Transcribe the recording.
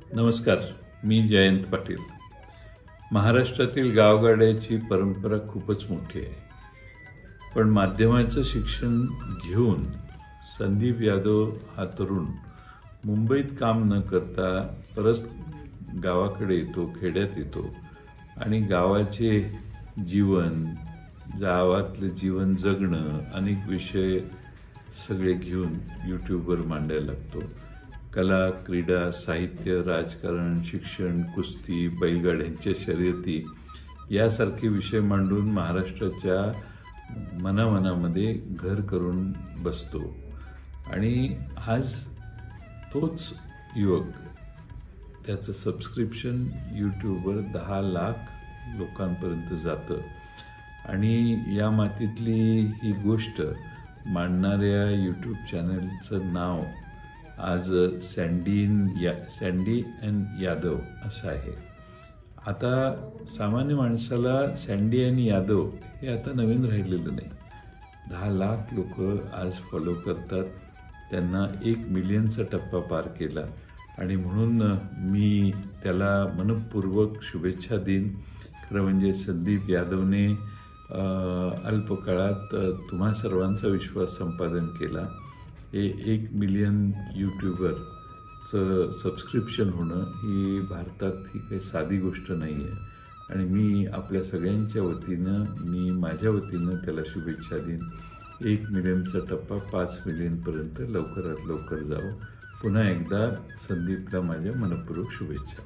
नमस्कार, मी जयंत पाटील। महाराष्ट्रातील गावगाड्याची परंपरा खूपच मोठी आहे, पण माध्यमाचं शिक्षण घेऊन संदीप यादव हा तरुण मुंबईत काम न करता परत गावाकडे येतो, खेड्यात येतो आणि गावाचे जीवन, गावातलं जीवन जगणं अनेक विषय सगळे घेऊन यूट्यूबवर मांडायला लागतो। कला, क्रीडा, साहित्य, राजकारण, शिक्षण, कुस्ती, बैलगाड्यांच्या शर्यती यासारखे विषय मांडून महाराष्ट्राच्या मनामनामध्ये घर करून बसतो। आणि आज तोच युवक त्याचं सबस्क्रिप्शन यूट्यूबवर 10 लाख लोकांपर्यंत जातं आणि या मातीतली ही गोष्ट मांडणाऱ्या यूट्यूब चॅनलचं नाव आज सँडी एन यादव असं आहे। आता सामान्य माणसाला सँडी एन यादव हे आता नवीन राहिलेलं नाही। 10 लाख लोक आज फॉलो करतात, त्यांना 1 मिलियनचा टप्पा पार केला आणि म्हणून मी त्याला मनपूर्वक शुभेच्छा देईन। खरं म्हणजे संदीप यादवने अल्प काळात तुम्हा सर्वांचा विश्वास संपादन केला। हे 1 मिलियन यूट्यूबरचं सबस्क्रिप्शन होणं ही भारतात ही काही साधी गोष्ट नाही आहे आणि मी आपल्या सगळ्यांच्या वतीनं, मी माझ्या वतीनं त्याला शुभेच्छा देईन। 1 मिलियनचा टप्पा 5 मिलियनपर्यंत लवकरात लवकर जावं। पुन्हा एकदा संदीपला माझ्या मनपूर्वक शुभेच्छा।